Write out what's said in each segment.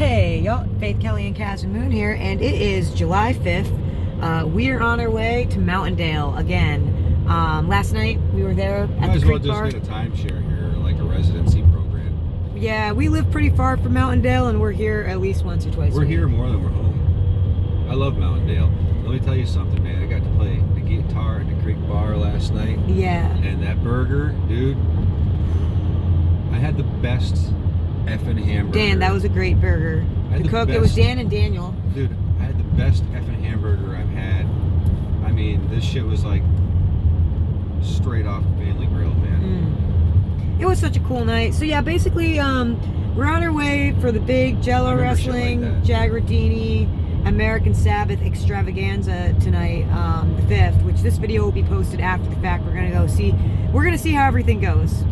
Hey, y'all, Faith Kelly and Caswyn Moon here, and it is July 5th. We are on our way to Mountaindale again. Last night we were there at the Creek Bar. Might as well just get a timeshare here, like a residency program. Yeah, we live pretty far from Mountaindale, and we're here at least once or twice a week. We're here more than we're home. I love Mountaindale. Let me tell you something, man. I got to play the guitar at the Creek Bar last night. Yeah. And that burger, dude, I had the best effing hamburger. Dan, that was a great burger. The cook, it was Dan and Daniel. Dude, I had the best effing hamburger I've had. I mean, this shit was like straight off the family grill, man. It was such a cool night. So yeah, basically, we're on our way for the big Jello Wrestling, Jaguardini, American Sabbath extravaganza tonight, the 5th, which this video will be posted after the fact. We're gonna see how everything goes.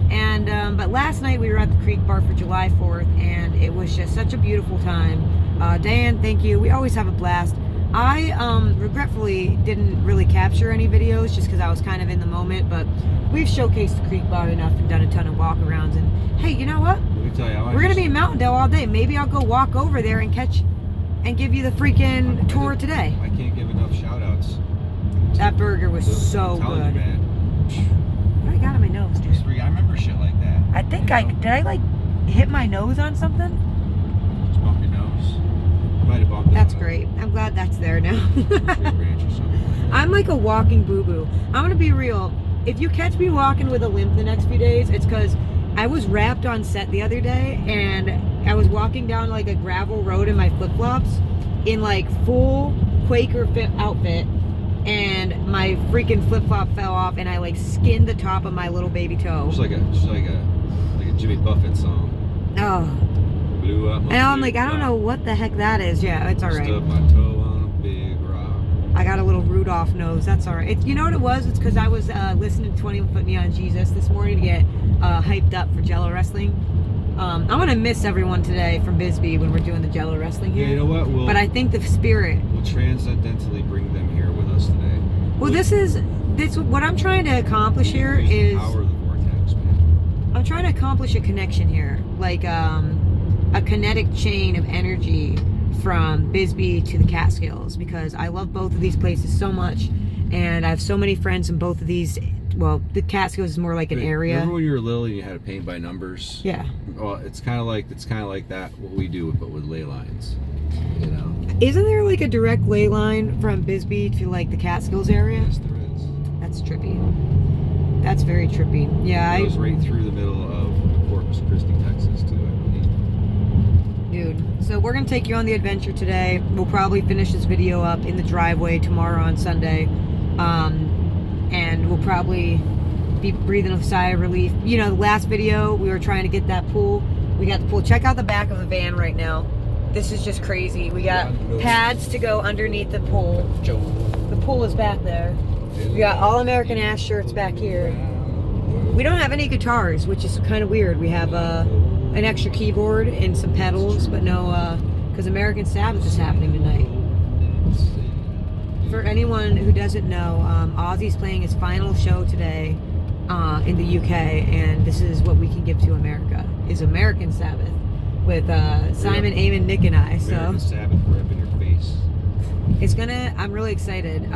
And but last night we were at the Creek Bar for July 4th, and it was just such a beautiful time. Dan, thank you. We always have a blast. I regretfully didn't really capture any videos just because I was kind of in the moment, but we've showcased the Creek Bar enough and done a ton of walk-arounds. And hey, you know what? Let me tell you, we're gonna be in Mountaindale all day. Maybe I'll go walk over there and give you the freaking tour today. I can't give enough shout-outs. That burger was so good. You, man. What do I got on my nose, dude? I remember shit like that. I think did I like hit my nose on something? Just bump your nose. You might have bumped it. That's great. I'm glad that's there now. Tree branch or something. I'm like a walking boo-boo. I'm gonna be real. If you catch me walking with a limp the next few days, it's because I was wrapped on set the other day, and I was walking down like a gravel road in my flip-flops in like full Quaker fit outfit, and my freaking flip-flop fell off, and I like skinned the top of my little baby toe. Just like a Jimmy Buffett song. Oh. Blew up my and I'm like, I don't know what the heck that is. Yeah, it's all right. Stubbed my toe on a big rock. I got a little Rudolph nose. That's all right. You know what it was? It's because I was listening to 21 Foot Neon Jesus this morning to get hyped up for Jello Wrestling. I'm gonna miss everyone today from Bisbee when we're doing the Jello Wrestling here. Yeah, you know what? But I think the spirit will transcendentally bring them here with us today. Well, this what I'm trying to accomplish here is the power of the vortex, man. I'm trying to accomplish a connection here, like a kinetic chain of energy from Bisbee to the Catskills, because I love both of these places so much, and I have so many friends in both of these. Well, the Catskills is more like an area. Remember when you were little and you had to paint by numbers? Yeah. Well, it's kind of like that what we do, but with ley lines. You know. Isn't there like a direct ley line from Bisbee to like the Catskills area? Yes, there is. That's trippy. That's very trippy. Yeah, it goes right through the middle of Corpus Christi, Texas, too, I believe. Dude, so we're gonna take you on the adventure today. We'll probably finish this video up in the driveway tomorrow on Sunday. And we'll probably be breathing a sigh of relief. You know, the last video, we were trying to get that pool. We got the pool. Check out the back of the van right now. This is just crazy. We got pads to go underneath the pool. The pool is back there. We got All American Ass shirts back here. We don't have any guitars, which is kind of weird. We have an extra keyboard and some pedals, but no, because American Sabbath is happening tonight. For anyone who doesn't know, Ozzy's playing his final show today in the UK, and this is what we can give to America, is American Sabbath with Simon, Eamon, Nick, and I. So American Sabbath right in your face. I'm really excited.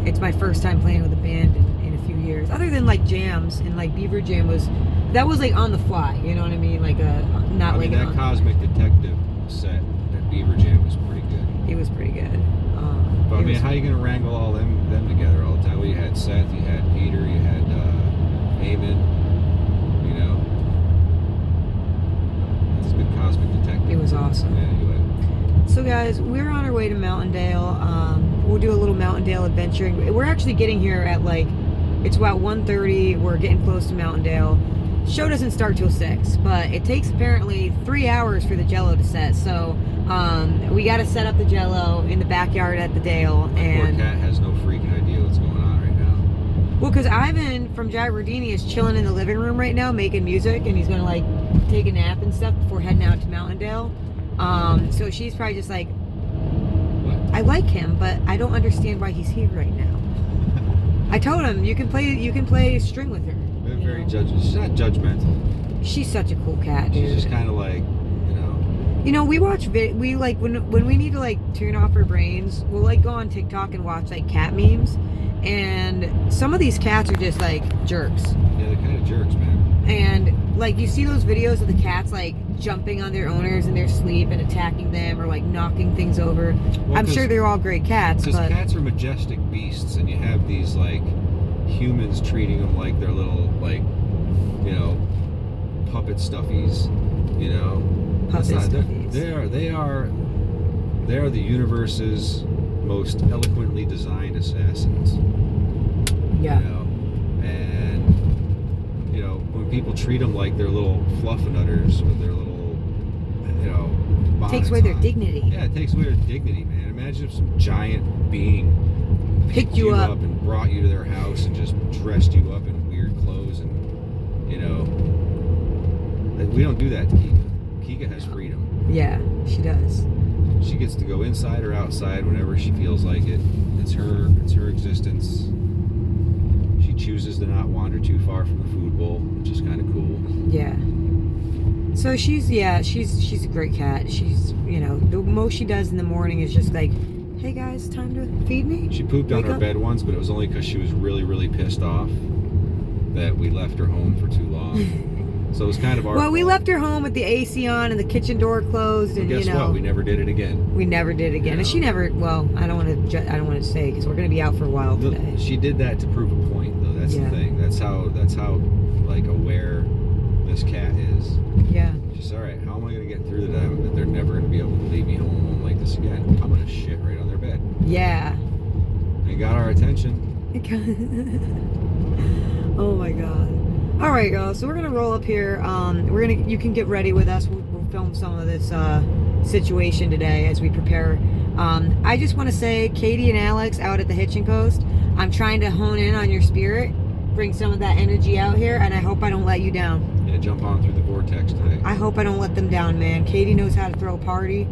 It's my first time playing with a band in a few years, other than like jams, and like Beaver Jam was like on the fly, you know what I mean? Like not like that Cosmic Detective set at Beaver Jam was pretty good. It was pretty good. But I mean, how are you going to wrangle all them together all the time? Well, you had Seth, you had Peter, you had Eamon, you know. That's a good Cosmic Detective. It was awesome. Yeah, anyway. So guys, we're on our way to Mountaindale. We'll do a little Mountaindale adventuring. We're actually getting here at like, it's about 1:30. We're getting close to Mountaindale. Show doesn't start till 6, but it takes apparently 3 hours for the Jello to set. So we got to set up the Jello in the backyard at the Dale. And poor cat has no freaking idea what's going on right now. Well, because Ivan from Jaguardini is chilling in the living room right now making music, and he's gonna like take a nap and stuff before heading out to Mountaindale. So she's probably just like, What? I like him, but I don't understand why he's here right now. I told him you can play string with her. Very judgmental. She's not judgmental. She's such a cool cat, dude. She's just kind of like, you know. You know, we watch we like when we need to like turn off our brains, we'll like go on TikTok and watch like cat memes, and some of these cats are just like jerks. Yeah, they're kind of jerks, man. And like you see those videos of the cats like jumping on their owners in their sleep and attacking them or like knocking things over. Well, I'm sure they're all great cats, because but cats are majestic beasts, and you have these like humans treating them like they're little like, you know, puppet stuffies, you know. puppet stuffies. They are the universe's most eloquently designed assassins. Yeah. You know? And you know, when people treat them like they're little fluffernutters with their little, you know, bonnets Takes away their on. dignity. Yeah, it takes away their dignity, man. Imagine if some giant being Picked you up and brought you to their house and just dressed you up in weird clothes, and you know, we don't do that to Kika. Kika has freedom. Yeah, she does. She gets to go inside or outside whenever she feels like it. It's her existence. She chooses to not wander too far from the food bowl, which is kind of cool. Yeah. So she's a great cat. She's, you know, the most she does in the morning is just like, hey guys, time to feed me. She pooped on Wake her up. bed once, but it was only because she was really, really pissed off that we left her home for too long. So it was kind of our Well, we fault. left her home with the AC on and the kitchen door closed, and Guess you know, what? We never did it again. we never did again. You And know. she never. Well, I don't want to say because we're gonna be out for a while today. She did that to prove a point, though. That's Yeah. the thing. That's how like aware this cat is. Yeah. She's all right. How am I gonna get through to them that they're never gonna be able to leave me home like this again? I'm gonna shit right on their bed. Yeah. They got our attention. Oh my god. All right, y'all. So we're gonna roll up here. You can get ready with us. We'll film some of this situation today as we prepare. I just want to say, Katie and Alex out at the Hitching Post, I'm trying to hone in on your spirit, bring some of that energy out here, and I hope I don't let you down. Yeah, jump on through the vortex today. I hope I don't let them down, man. Katie knows how to throw a party,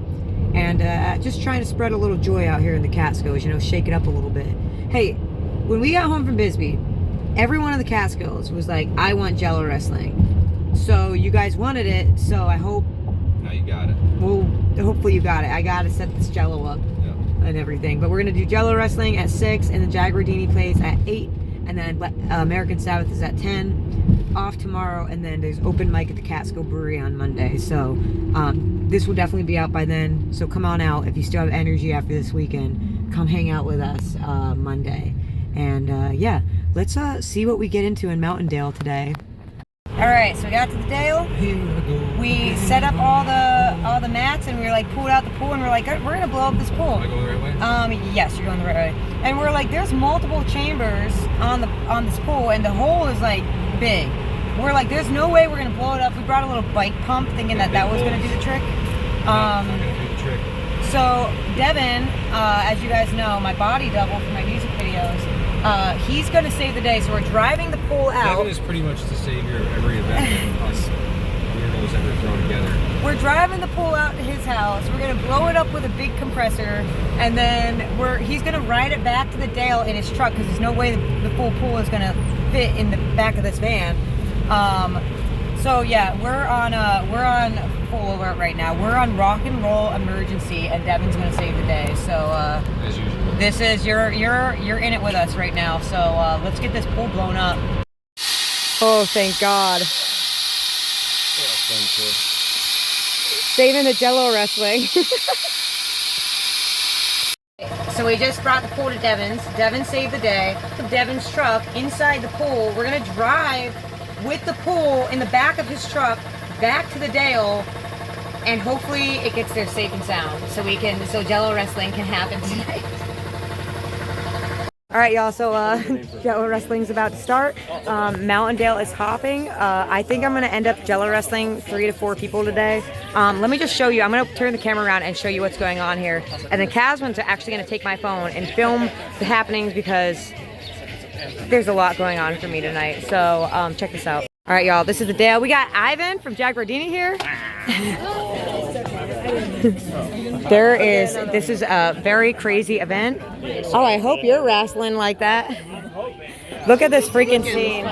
and just trying to spread a little joy out here in the Catskills. You know, shake it up a little bit. Hey, when we got home from Bisbee, everyone in the Catskills was like, I want Jello Wrestling. So you guys wanted it, so I hope, Now you got it. well, hopefully you got it. I got to set this Jello up Yeah. and everything. But we're going to do Jello Wrestling at 6, and the Jaguardini plays at 8, and then American Sabbath is at 10, off tomorrow, and then there's open mic at the Catskill Brewery on Monday. So this will definitely be out by then. So come on out if you still have energy after this weekend. Come hang out with us Monday. And yeah, let's see what we get into in Mountaindale today. All right, so we got to the Dale. We set up all the mats, and we were like pulled out the pool, and we're like, we're gonna blow up this pool. Am I going the right way? Yes, you're going the right way. And we're like, there's multiple chambers on this pool, and the hole is like big. We're like, there's no way we're gonna blow it up. We brought a little bike pump, thinking that was gonna do the trick. Not gonna do the trick. So Devin, as you guys know, my body double for my music videos, he's going to save the day. So we're driving the pool out. Devin is pretty much the savior of every event that us weirdos ever thrown together. We're driving the pool out to his house. We're going to blow it up with a big compressor, and then he's going to ride it back to the Dale in his truck because there's no way the full pool is going to fit in the back of this van. So yeah, we're on full alert right now. We're on rock and roll emergency, and Devin's gonna save the day. So As usual. this is you're in it with us right now. So let's get this pool blown up. Oh, thank God! Saving the Jello Wrestling. So we just brought the pool to Devin's. Devin saved the day. Devin's truck inside the pool. We're gonna drive with the pool in the back of his truck back to the Dale, and hopefully it gets there safe and sound so Jello Wrestling can happen tonight. All right, y'all, so Jello Wrestling's about to start. Mountaindale is hopping. I think I'm gonna end up Jello Wrestling 3 to 4 people today. Let me just show you. I'm gonna turn the camera around and show you what's going on here. And then Caswyn's actually gonna take my phone and film the happenings because there's a lot going on for me tonight. So check this out. All right, y'all, this is the Dale. We got Ivan from Jaguardini here. This is a very crazy event. Oh, I hope you're wrestling like that. Look at this freaking scene.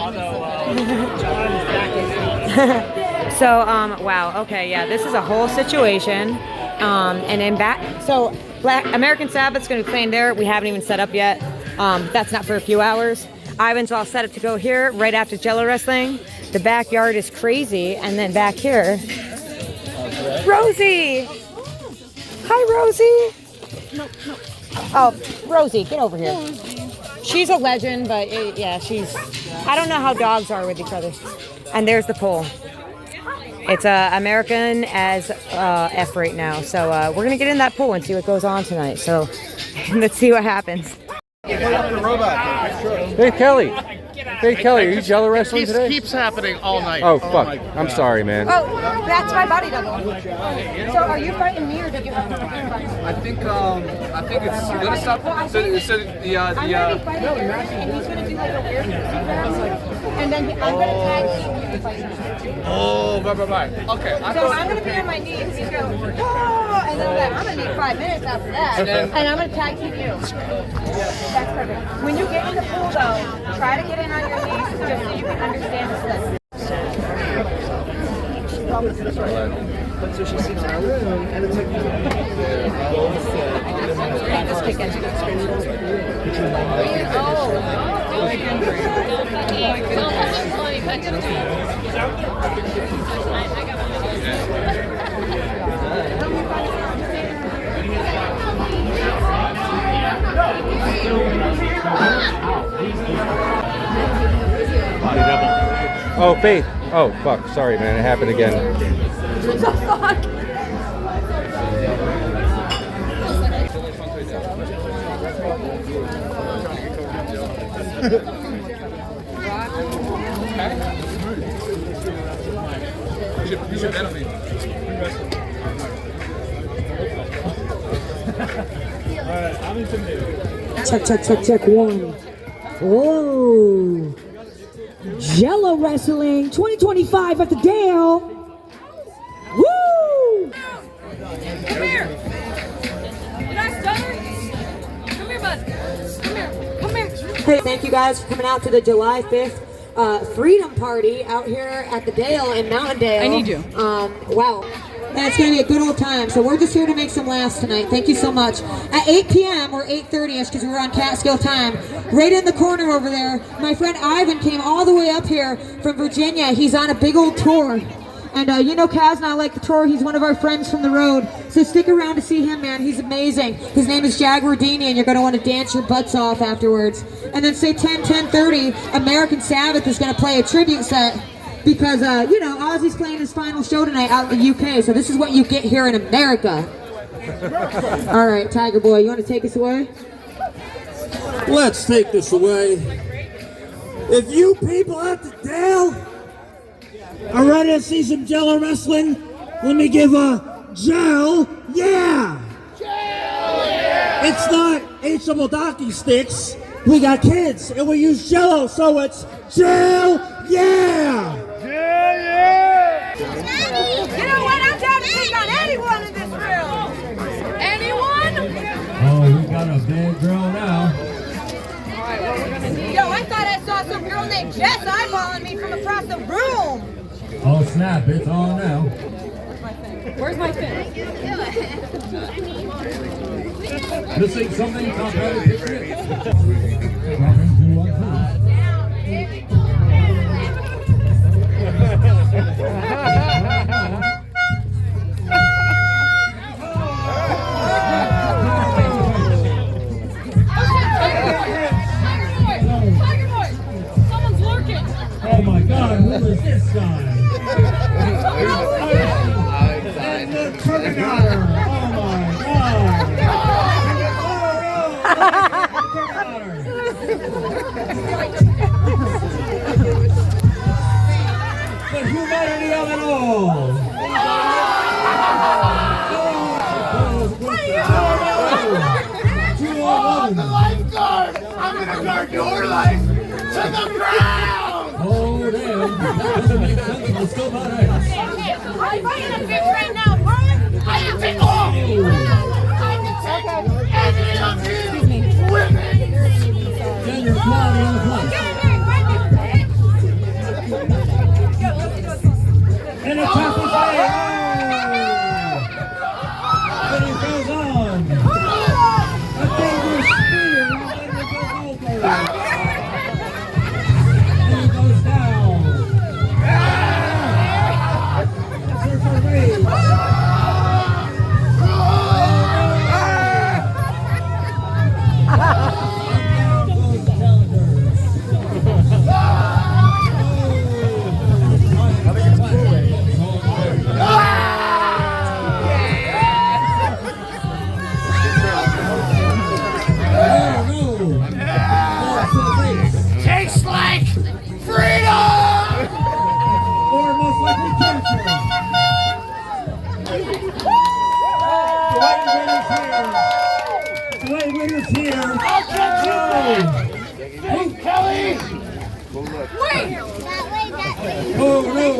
So, wow, okay, yeah, this is a whole situation. And then back, so American Sabbath's gonna be playing there. We haven't even set up yet. That's not for a few hours. Ivan's all set up to go here right after Jello Wrestling. The backyard is crazy. And then back here, Rosie! Hi, Rosie! No. Oh, Rosie, get over here. She's a legend, but yeah, I don't know how dogs are with each other. And there's the pole. It's American as F right now. So we're going to get in that pool and see what goes on tonight. So let's see what happens. Hey, Kelly. Hey, Kelly, are you Jello Wrestling today? Keeps happening all night. Oh, fuck. I'm sorry, man. Oh, that's my body double. So are you fighting me or did you have to fight? I think it's gonna stop. I'm gonna be fighting him and he's gonna do like a weird and then I'm gonna tag team you fighting. Oh, bye. Okay. So I'm gonna be on my knees. He's going, oh, and then I'm gonna need 5 minutes after that, and I'm gonna tag team you. That's perfect. When you get in the pool though, try to get in on your knees just so you can understand the slip. So she sleeps in her room, and it's like. Oh, Faith. Oh, fuck. Sorry, man. It happened again. What the fuck? You should bet on me. Alright, I'm intimidated. Check one. Whoa. Jello Wrestling 2025 at the Dale. Woo! Come here. You nice stunner? Come here, bud. Come here. Hey, thank you guys for coming out to the July 5th Freedom Party out here at the Dale in Mountaindale. I need you. Wow. And it's going to be a good old time. So we're just here to make some laughs tonight. Thank you so much. At 8 p.m. or 8:30ish, because we're on Catskill time, right in the corner over there, my friend Ivan came all the way up here from Virginia. He's on a big old tour. And you know Kaz and I like the tour. He's one of our friends from the road. So stick around to see him, man. He's amazing. His name is Jaguardini, and you're going to want to dance your butts off afterwards. And then say 10:30, American Sabbath is going to play a tribute set. Because, you know, Ozzy's playing his final show tonight out in the UK, so this is what you get here in America. All right, Tiger Boy, you want to take us away? Let's take this away. If you people at the Dale are ready to see some Jello Wrestling, let me give a Jell yeah! It's not H-double donkey sticks. We got kids, and we use Jello, so it's Jell yeah! You know what? I'm down to pick on anyone in this room. Anyone? Oh, we got a big girl now. Yo, I thought I saw some girl named Jess eyeballing me from across the room. Oh snap, it's on now. Where's my fin? This ain't something top heavy picture. Someone's lurking. Oh my god, who is this guy? And the Terminator! Oh my god! The humanity of it all! Oh, the lifeguard! I'm gonna guard your life to the ground! Oh damn, that doesn't make sense, but still not right. I'm fighting a fish right now, bro. I can take all! I can take any of you women! Then you're quality on the plate. Get in there, fight me, bitch. And it's The white winner's here. Hey, Kelly! Oh no!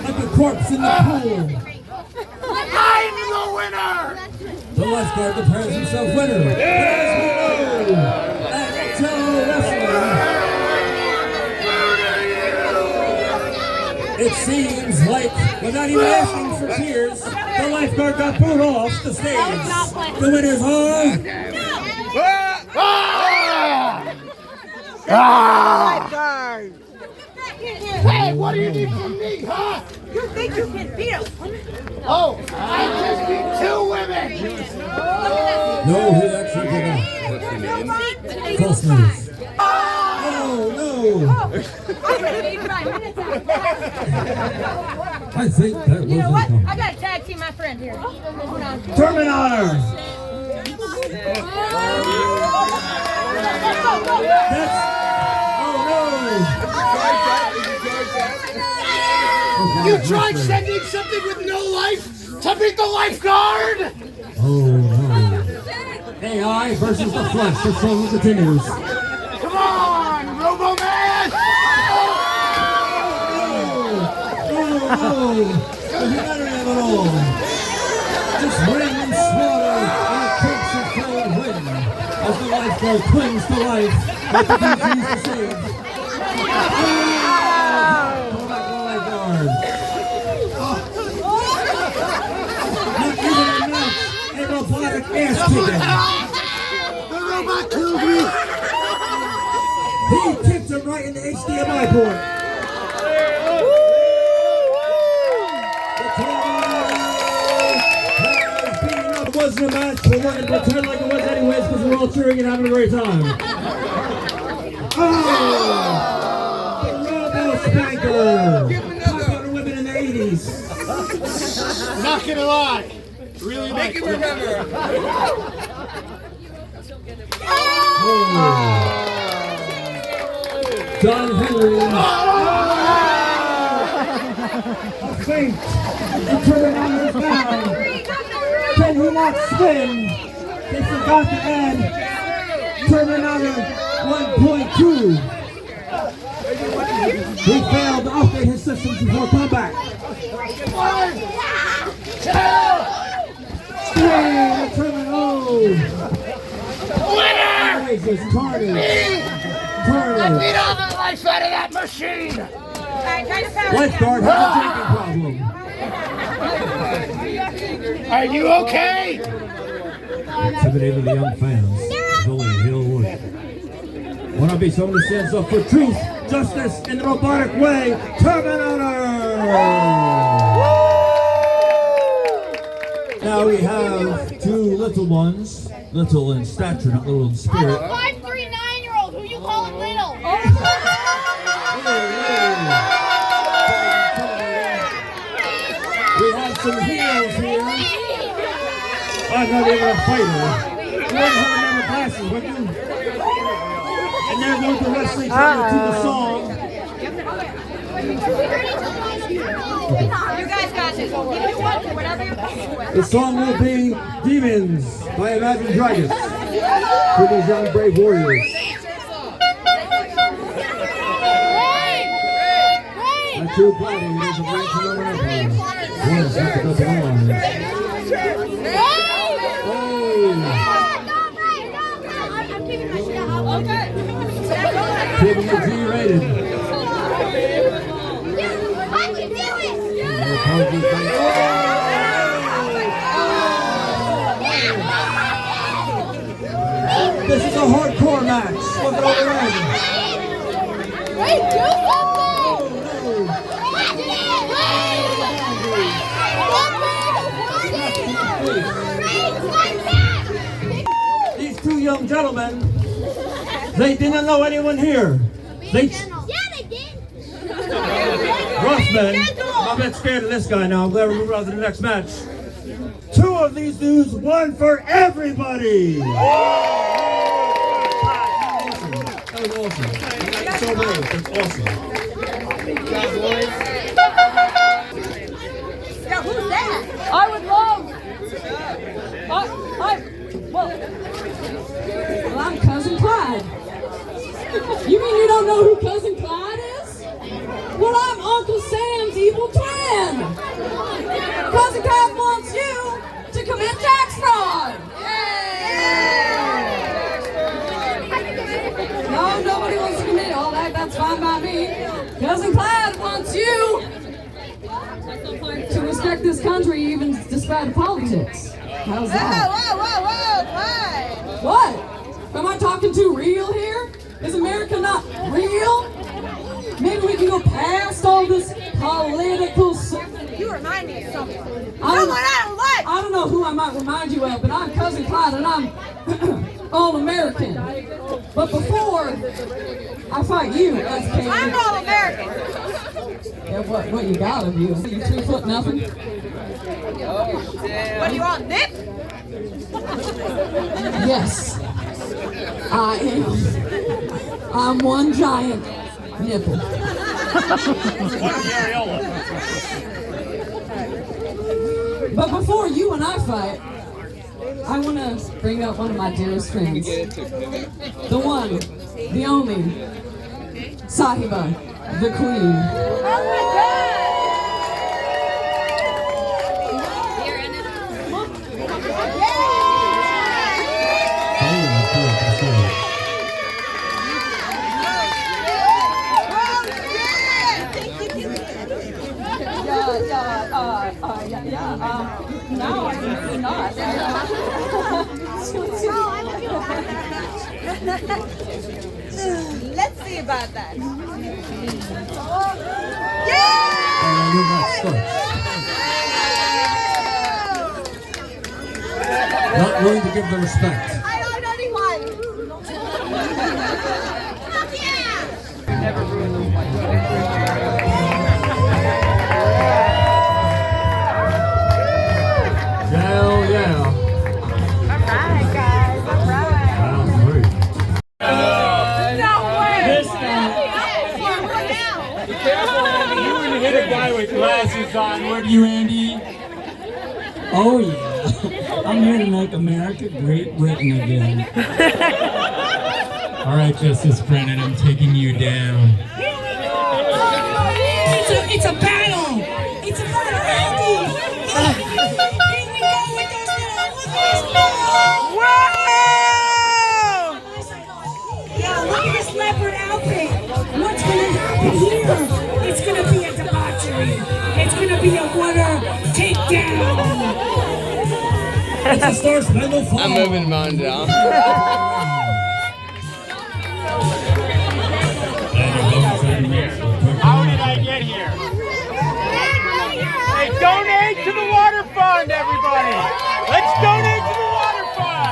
Like a corpse in the pool. I'm the winner! The lifeguard declares himself winner. But as we know, at Jello Wrestling, it seems like, without even asking for cheers, the lifeguard got booed off the stage. The winners are... Hey, what do you need from me, huh? You think you can beat us? Oh, I just beat 2 women! No, he actually did not. False news. Oh, no! I think that was You know what? income. I got to tag team my friend here. Hold on. Terminator! That's... Oh, no! You tried sending something with no life to beat the lifeguard? Oh, no. AI versus the flesh. The struggle continues. Come on, Robo-Man! Oh, doesn't matter at all. Just ring and slaughter and a crimson of flame win as the lifeguard clings to life like the DC's to save. Come back to the lifeguard. Not even enough. A robotic ass kicking. The robot killed me! He kicked him right in the HDMI port. It wasn't a match, but we're going to pretend like it was anyways because we're all cheering and having a great time. Oh! The Robo Spanker! Popular women in the 80s. Not gonna lie. Really make it remember. John Henry. A feint. And turning on his down. Can he not spin? They forgot to add Terminator 1.2. He failed to update his systems before comeback. 1, 2, 3, Terminator. Winner! Jesus, Carnage. I Carnage. beat all the life out of that machine! Lifeguard has a drinking problem. Are you okay? Intimidating the young fans. Billy Hillwood. Wanna be someone who stands up for truth, justice, in the robotic way. Terminator! Now we have 2 little ones. Little in stature, not little in I'm spirit. a 5'3" 9-year-old. Who you calling little? We have some heels here. I'm not even a fighter. You wouldn't have never glasses, would you? And they're going to wrestle each other to the song. You guys got this. Give me one, whatever you're comfortable with. The song will be Demons by Imagine Dragons for these young brave warriors. My 2 gladiators of Rancho Empire. One is with the double arms. Keeping it G-rated. I can do it! This is a hardcore match. Look at all the ring. Wait, do something! These 2 young gentlemen, they didn't know anyone here. They Yeah, they did! rough men. I'm a bit scared of this guy now. I'm glad we're moving on to the next match. 2 of these dudes, 1 for everybody. That was awesome. That's so brave. That's awesome. Yo, who's that? I would love. Well, I'm Cousin Clyde. You mean you don't know who Cousin Clyde is? Well, I'm Uncle Sam's evil twin. Cousin Clyde wants you to commit tax fraud. No, nobody wants to commit all that. That's fine by me. Cousin Clyde wants you to respect this country, even despite politics. How's that? Whoa, what? Am I talking too real here? Is America not real? Maybe we can go past all this political. You remind me of something. I don't know who I might remind you of, but I'm Cousin Clyde and I'm all-American. But before I fight you, I'm all-American. Yeah, what you got of you? You 2 foot nothing? What do you want, Nick? Yes, I am. I'm one giant nipple. But before you and I fight, I want to bring up one of my dearest friends. The one, the only, Sahiba, the Queen. Oh my God! No, I'm not. Let's see about that. Not willing to give the respect. I don't know anyone. Hell yeah. All right, guys. All right. Sounds great. No way. This guy. Be careful, Andy. You would hit a guy with glasses on, wouldn't you, Andy? Oh yeah. I'm here to make America great Britain again. All right, Justice Brennan, I'm taking you down. It's a battle. It's a battle, Andy. Here we go with those Yeah, look at this leopard outfit. What's gonna happen here? It's gonna be a debauchery. It's gonna be a water takedown. It's a Star Spangled Fall. I'm moving Mountaindale. How did I get here? Hey, donate to the water fund, everybody! Let's donate to the water fund!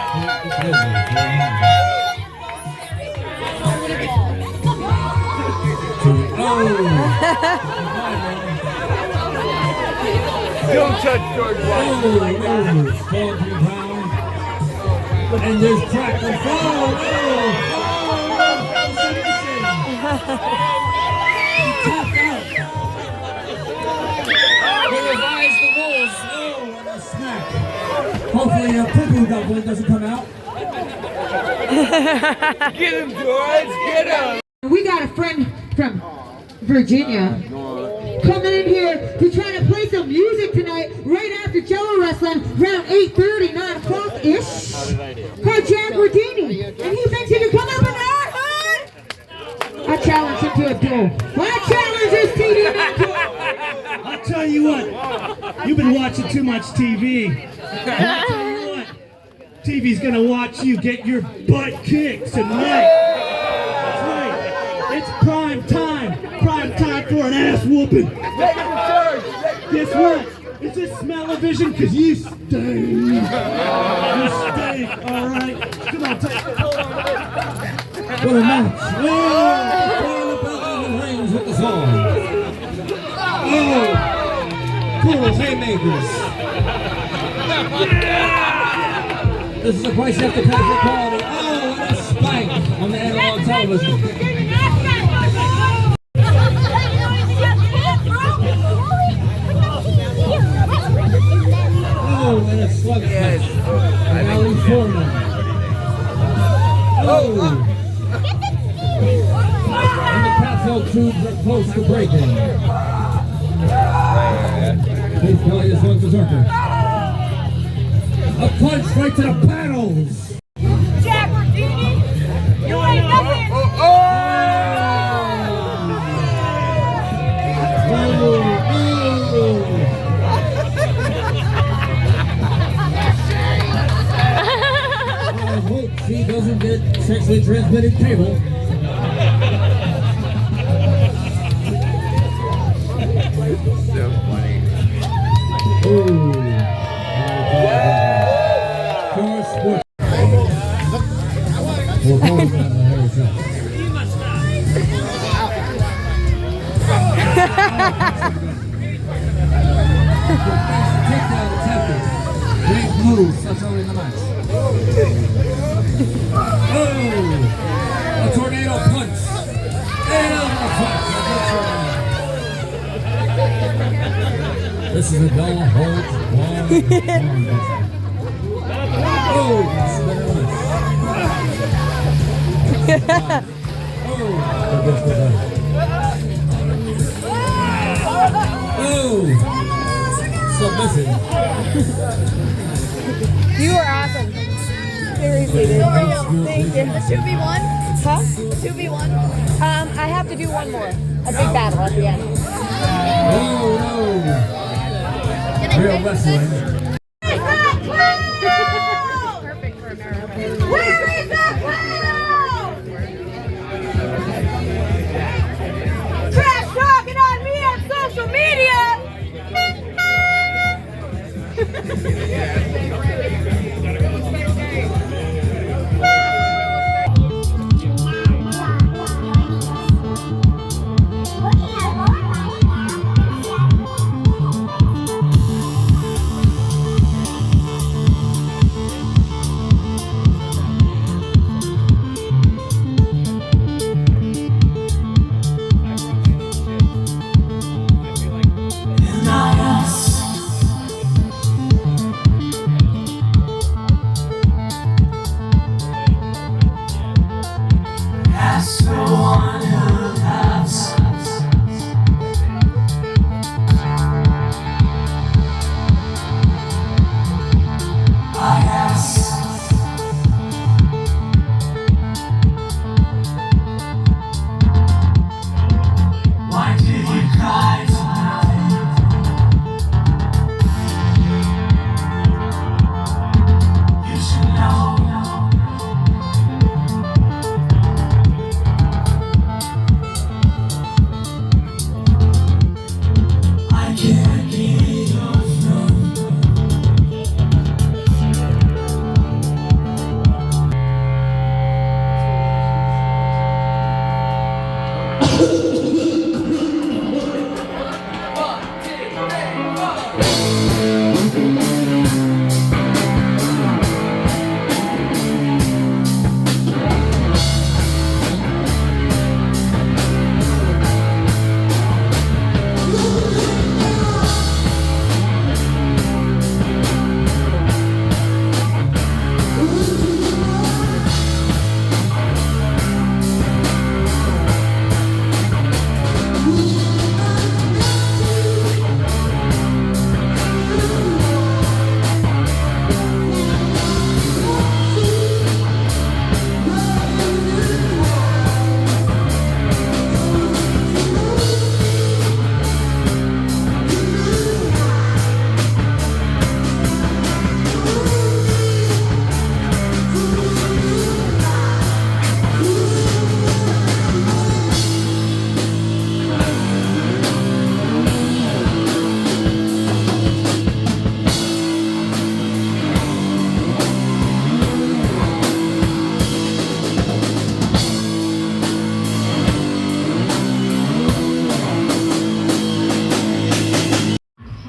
Don't touch George Washington. And there's crack and fall. We revise the rules. Oh, and a snack. Hopefully a poo-poo goblin doesn't come out. Get him, George! Get him! We got a friend from Virginia coming in here to try to play some music tonight right after Jello Wrestling around 8:30, 9 o'clock-ish. Called Jaguardini. And he thinks he can come up in our hood. I challenge him to a duel. I challenge this TV man to a I'll tell you what, you've been watching too much TV. And I'll tell you what, TV's gonna watch you get your butt kicked tonight. That's right, it's prime time for an ass whooping. Guess what? It's a smell-o-vision because you stink. You stink, all right? Come on, take it. What a match. Oh, the bell rings with the song. Oh, cool haymakers. This is a price you have to pay for quality. Oh, what a spike on the analog television. and a slugfest. And Allie Foreman. Oh! And the Catskills tubes are close to breaking. Keith Kelly is one berserker. A punch right to the panels. Jaguardini, you ain't nothing. I hope she doesn't get sexually transmitted cable. So funny. We're going to have a hairy touch. Takedown attempted. Great moves. That's early in the match. Oh! A tornado punch. And a punch. This is a double hold. Oh! Oh! Submission. You are awesome. Seriously, dude. Thank you. 2v1? Huh? 2v1? I have to do one more. A big battle at the end. Oh no! Real wrestling. Perfect for America. Where is that clown? Trash talking on me on social media.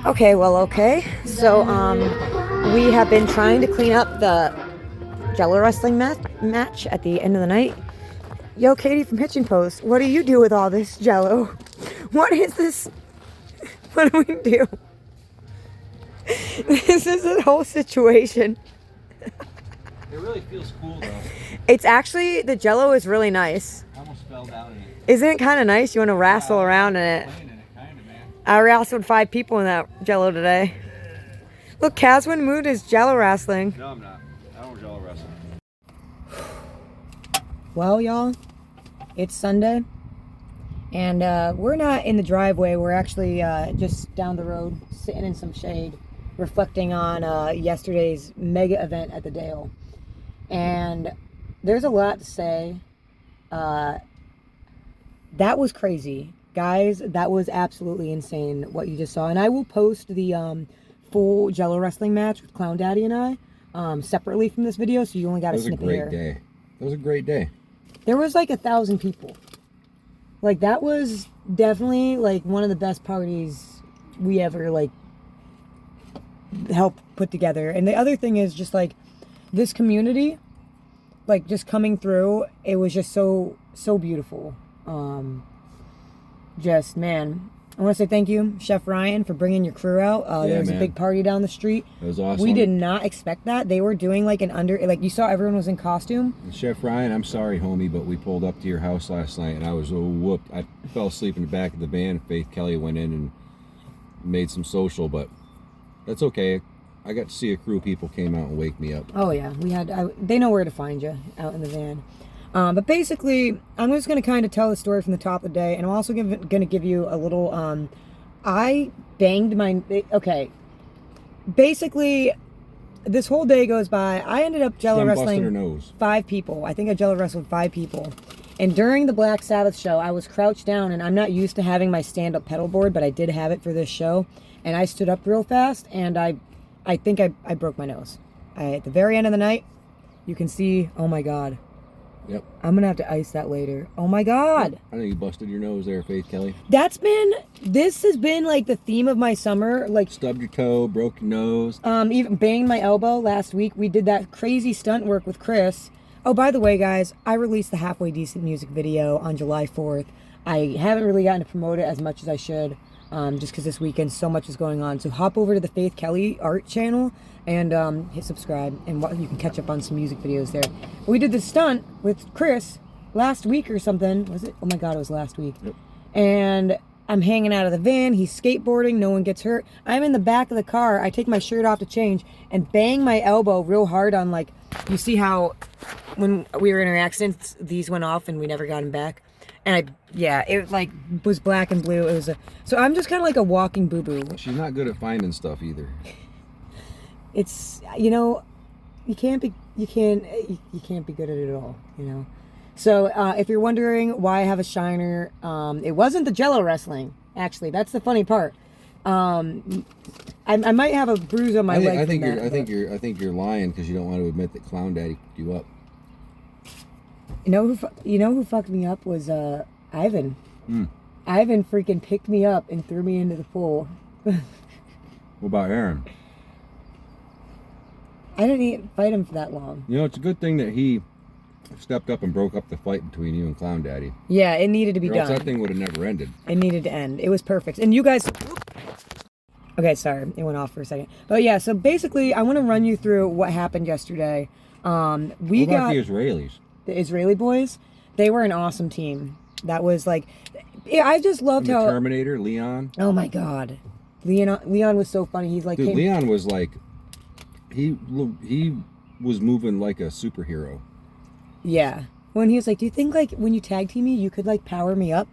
Okay, well, okay. So, we have been trying to clean up the Jello Wrestling match at the end of the night. Yo, Katie from Hitching Post, what do you do with all this Jello? What is this? What do we do? This is a whole situation. It really feels cool though. It's actually, the Jello is really nice. I almost fell down in it. Isn't it kind of nice? You want to wrestle around in it. I wrestled 5 people in that Jello today. Look, Caswyn moved his Jello Wrestling. No, I'm not. I don't Jello Wrestle. Well, y'all, it's Sunday. And we're not in the driveway. We're actually just down the road, sitting in some shade, reflecting on yesterday's mega event at the Dale. And there's a lot to say. That was crazy. Guys, that was absolutely insane what you just saw. And I will post the full Jello Wrestling match with Clown Daddy and I separately from this video, so you only got a snippet here. That was a great day. That was a great day. There was like 1,000 people. Like, that was definitely like one of the best parties we ever like helped put together. And the other thing is just like this community, like just coming through, it was just so beautiful. Just, man, I want to say thank you, Chef Ryan, for bringing your crew out. There was a big party down the street. It was awesome. We did not expect that. They were doing like like you saw everyone was in costume. And Chef Ryan, I'm sorry, homie, but we pulled up to your house last night and I was whooped. I fell asleep in the back of the van. Faith Kelly went in and made some social, but that's okay. I got to see a crew of people came out and wake me up. Oh yeah, they know where to find you out in the van. But basically, I'm just going to kind of tell the story from the top of the day, and I'm also going to give you a little, I banged my, okay, basically, this whole day goes by, I ended up Jello wrestling 5 people. I think I Jello wrestled 5 people. And during the Black Sabbath show, I was crouched down, and I'm not used to having my stand-up pedal board, but I did have it for this show, and I stood up real fast, and I think I broke my nose. At the very end of the night, you can see, oh my God. Yep. I'm going to have to ice that later. Oh my God. I think you busted your nose there, Faith Kelly. This has been like the theme of my summer. Like, stubbed your toe, broke your nose. Even banged my elbow last week. We did that crazy stunt work with Chris. Oh, by the way, guys, I released the Halfway Decent music video on July 4th. I haven't really gotten to promote it as much as I should, just because this weekend so much is going on. So hop over to the Faith Kelly art channel and hit subscribe, and you can catch up on some music videos there. We did this stunt with Chris last week or something. Was it? Oh my God, it was last week. Yep. And I'm hanging out of the van. He's skateboarding. No one gets hurt. I'm in the back of the car. I take my shirt off to change and bang my elbow real hard on, like, you see how when we were in our accidents, these went off and we never got them back. And it like was black and blue. It was so I'm just kind of like a walking boo-boo. She's not good at finding stuff either. It's, you can't be good at it at all, So if you're wondering why I have a shiner, it wasn't the Jello Wrestling. Actually, that's the funny part. I might have a bruise on my leg. I think you're lying because you don't want to admit that Clown Daddy picked you up. You know who fucked me up was Ivan. Mm. Ivan freaking picked me up and threw me into the pool. What about Aaron? I didn't even fight him for that long. It's a good thing that he stepped up and broke up the fight between you and Clown Daddy. Yeah, it needed to be Or else done. that thing would have never ended. It needed to end. It was perfect. And you guys... Okay, sorry. It went off for a second. But yeah, so basically, I want to run you through what happened yesterday. What about the Israelis? The Israeli boys? They were an awesome team. That was like... I just loved how... Terminator, Leon. Oh my God. Leon was so funny. He's like... Dude, Leon was like... He was moving like a superhero. Yeah. When he was like, do you think like when you tag team me, you could like power me up?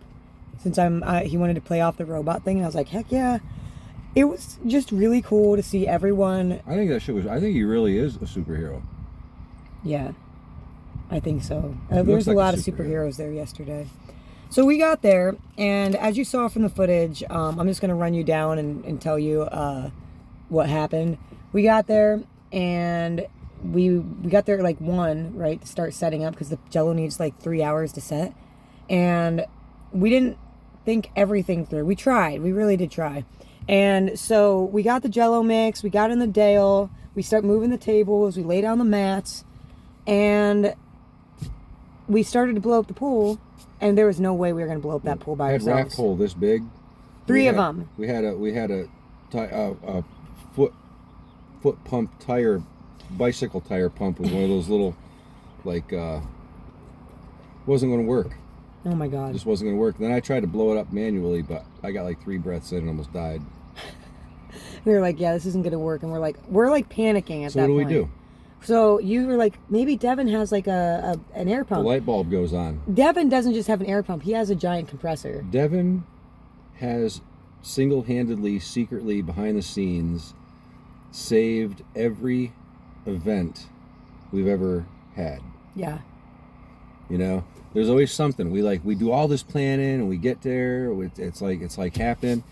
Since he wanted to play off the robot thing. And I was like, heck yeah. It was just really cool to see everyone. I think he really is a superhero. Yeah. I think so. There's a lot of superheroes there yesterday. So we got there, and as you saw from the footage, I'm just going to run you down and tell you what happened. We got there, and we got there at like 1, right, to start setting up because the Jello needs like 3 hours to set. And we didn't think everything through. We tried. We really did try. And so we got the Jello mix. We got in the Dale. We start moving the tables. We lay down the mats. And we started to blow up the pool. And there was no way we were going to blow up that pool by ourselves. Raft hole this big. 3 of them. We had a foot pump tire, bicycle tire pump with one of those little, like, wasn't going to work. Oh my God. Just wasn't going to work. Then I tried to blow it up manually, but I got like 3 breaths in and almost died. We were like, yeah, this isn't going to work. And we're like panicking at that point. So what do we do? So you were like, maybe Devin has like an air pump. The light bulb goes on. Devin doesn't just have an air pump. He has a giant compressor. Devin has single-handedly, secretly, behind the scenes, saved every event we've ever had. Yeah. You know, there's always something. We do all this planning and we get there. It's like happening,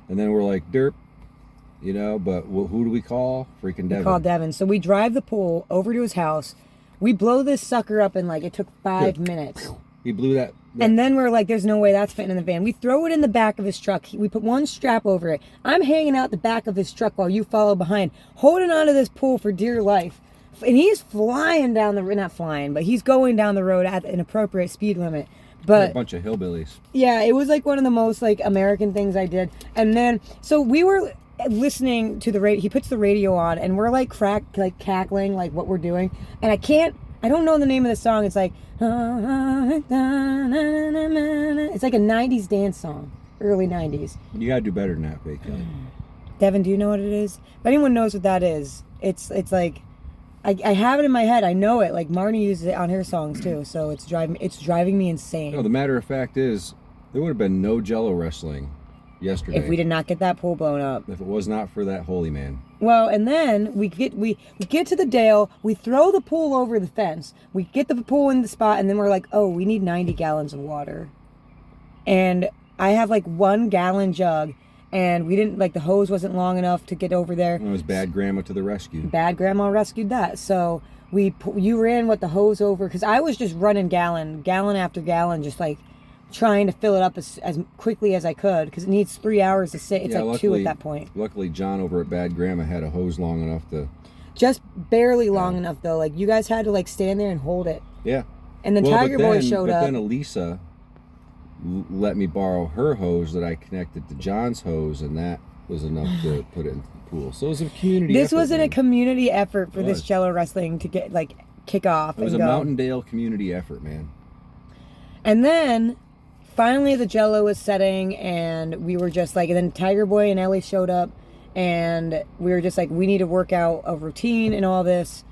and then we're like, derp. You know, but who do we call? Freaking Devin. We call Devin. So we drive the pool over to his house. We blow this sucker up in like, it took 5 minutes. He blew that. And then we're like, there's no way that's fitting in the van. We throw it in the back of his truck. We put one strap over it. I'm hanging out the back of his truck while you follow behind, holding onto this pool for dear life. And he's flying down the, not flying, but he's going down the road at an appropriate speed limit. But a bunch of hillbillies. Yeah, it was like one of the most like American things I did. And then, so we were listening to the radio. He puts the radio on and we're like cackling like what we're doing, and I don't know the name of the song. It's like it's like a 90s dance song, early 90s. You gotta do better than that, Fake Kelly. Devin, do you know what it is? If anyone knows what that is, it's like I have it in my head. I know it. Like Marnie uses it on her songs too, so it's driving me insane. No, the matter of fact is there would have been no Jello Wrestling yesterday if we did not get that pool blown up. If it was not for that holy man. Well, and then we get to the Dale, we throw the pool over the fence, we get the pool in the spot, and then we're like, oh, we need 90 gallons of water. And I have like 1 gallon jug, and we didn't, like the hose wasn't long enough to get over there. It was Bad Grandma to the rescue. Bad Grandma rescued that. So you ran with the hose over, because I was just running gallon after gallon, just like trying to fill it up as quickly as I could, because it needs 3 hours to sit. It's like luckily, 2 at that point. Luckily, John over at Bad Grandma had a hose long enough to... Just barely long enough, though. Like, you guys had to, like, stand there and hold it. Yeah. And then Tiger Boy showed up. But then Elisa let me borrow her hose that I connected to John's hose, and that was enough to put it into the pool. So it was a community effort. This wasn't a community effort for this Jello Wrestling to get, like, kick off. It was a Mountaindale community effort, man. And then... finally, the Jello was setting, and we were just like, and then Tiger Boy and Ellie showed up, and we were just like, we need to work out a routine and all this,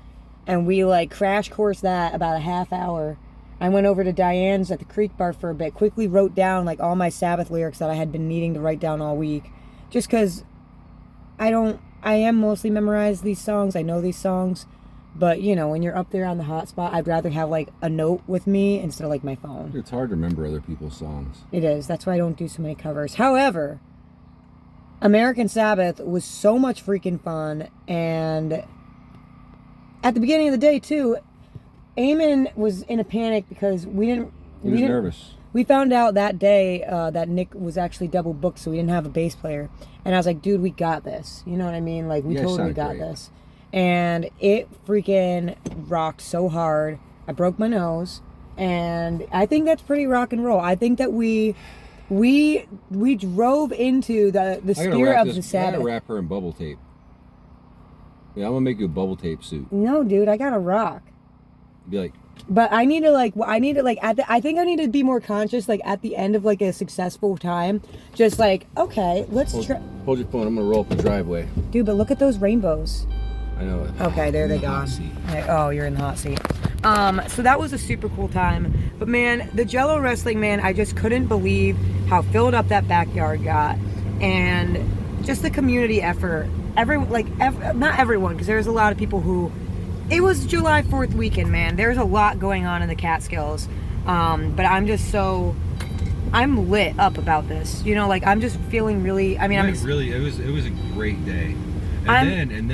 and we like crash course that about a half hour. I went over to Diane's at the Creek Bar for a bit, quickly wrote down like all my Sabbath lyrics that I had been needing to write down all week, just because I am mostly memorized these songs, I know these songs. But, you know, when you're up there on the hot spot, I'd rather have, like, a note with me instead of, like, my phone. It's hard to remember other people's songs. It is. That's why I don't do so many covers. However, American Sabbath was so much freaking fun. And at the beginning of the day, too, Eamon was in a panic because He was nervous. We found out that day that Nick was actually double booked, so we didn't have a bass player. And I was like, dude, we got this. You know what I mean? Like, we totally got this. And it freaking rocked so hard. I broke my nose, and I think that's pretty rock and roll. I think that we drove into the spirit of the Sabbath. I gotta wrap her in bubble tape. Yeah, I'm gonna make you a bubble tape suit. No, dude, I gotta rock. Be like. But I need to I think I need to be more conscious, like at the end of like a successful time, just like, okay, let's try. Hold your phone. I'm gonna roll up the driveway. Dude, but look at those rainbows. I know it. Okay, there they go. Oh, you're in the hot seat. So that was a super cool time. But man, the Jello Wrestling, man, I just couldn't believe how filled up that backyard got, and just the community effort. Not everyone, because there's a lot of people who. It was July 4th weekend, man. There's a lot going on in the Catskills, but I'm I'm lit up about this. You know, like I'm just feeling really. I mean, it was a great day, and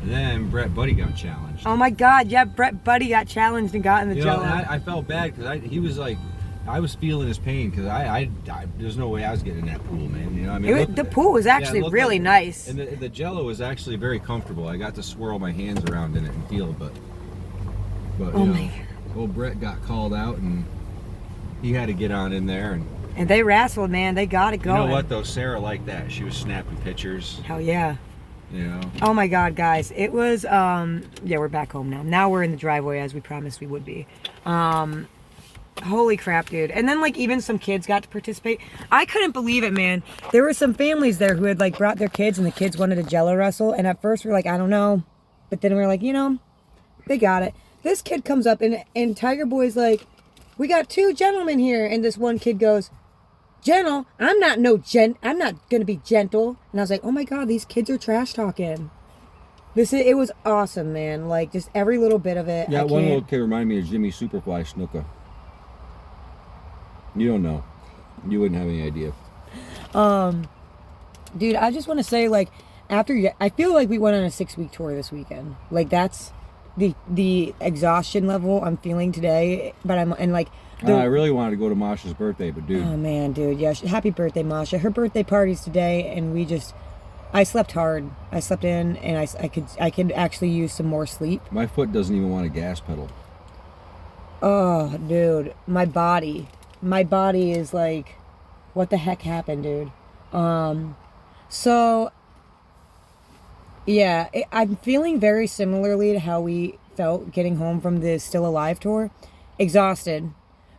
then Brett Buddy got challenged. Oh my God, yeah, Brett Buddy got challenged and got in the Jello. I felt bad because he was like, I was feeling his pain because I there's no way I was getting in that pool, man. You know, I mean, the pool was actually really nice, and the Jello was actually very comfortable. I got to swirl my hands around in it and feel it, but old Brett got called out and he had to get on in there and they wrestled, man. They got it going. You know what though, Sarah liked that. She was snapping pictures. Hell yeah. You know. Oh my God, guys. It was, yeah, we're back home now. Now we're in the driveway as we promised we would be. Holy crap, dude. And then, like, even some kids got to participate. I couldn't believe it, man. There were some families there who had, like, brought their kids, and the kids wanted to Jello wrestle. And at first we were like, I don't know. But then we were like, you know, they got it. This kid comes up, and Tiger Boy's like, we got 2 gentlemen here. And this one kid goes, gentle? I'm not gonna be gentle. And I was like, oh my God, these kids are trash talking. It was awesome, man. Like, just every little bit of it. Yeah, one little kid reminded me of Jimmy Superfly Snuka. You don't know. You wouldn't have any idea. Dude, I just want to say, like, I feel like we went on a 6-week tour this weekend. Like, that's the exhaustion level I'm feeling today. But I really wanted to go to Masha's birthday, but dude. Oh man, dude, yeah. Happy birthday, Masha. Her birthday party's today, and I slept hard. I slept in, and I could actually use some more sleep. My foot doesn't even want a gas pedal. Oh, dude, my body is like, what the heck happened, dude? So, yeah, I'm feeling very similarly to how we felt getting home from the Still Alive tour. Exhausted,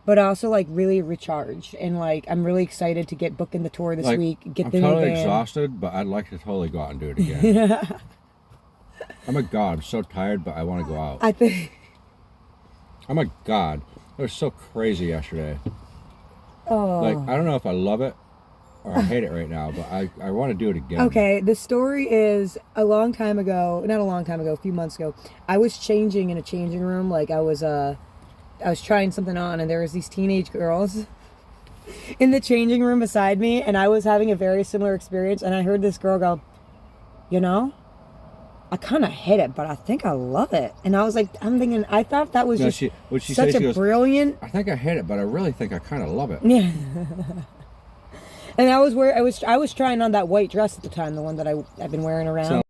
but also, like, really recharged. And, like, I'm really excited to get booked in the tour this week. I'm totally exhausted, but I'd like to totally go out and do it again. Oh my God, I'm so tired, but I want to go out. Oh my God, it was so crazy yesterday. Oh. Like, I don't know if I love it or I hate it right now, but I want to do it again. Okay, the story is a few months ago, I was changing in a changing room. Like, I was trying something on, and there was these teenage girls in the changing room beside me, and I was having a very similar experience, and I heard this girl go, you know, I kind of hate it, but I think I love it. And I was like, I thought that was such a brilliant. I think I hate it, but I really think I kind of love it. Yeah. And I was trying on that white dress at the time, the one that I've been wearing around.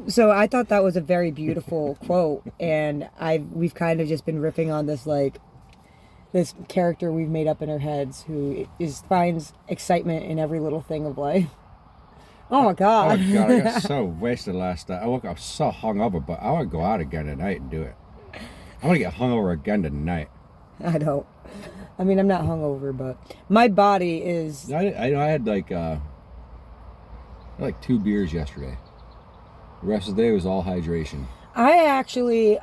So I thought that was a very beautiful quote, and we've kind of just been riffing on this, like, this character we've made up in our heads who finds excitement in every little thing of life. Oh my God. Oh my God, I got so wasted last night. I woke up so hungover, but I want to go out again tonight and do it. I want to get hungover again tonight. I don't. I mean, I'm not hungover, but my body is. I had like 2 beers yesterday. The rest of the day was all hydration. I actually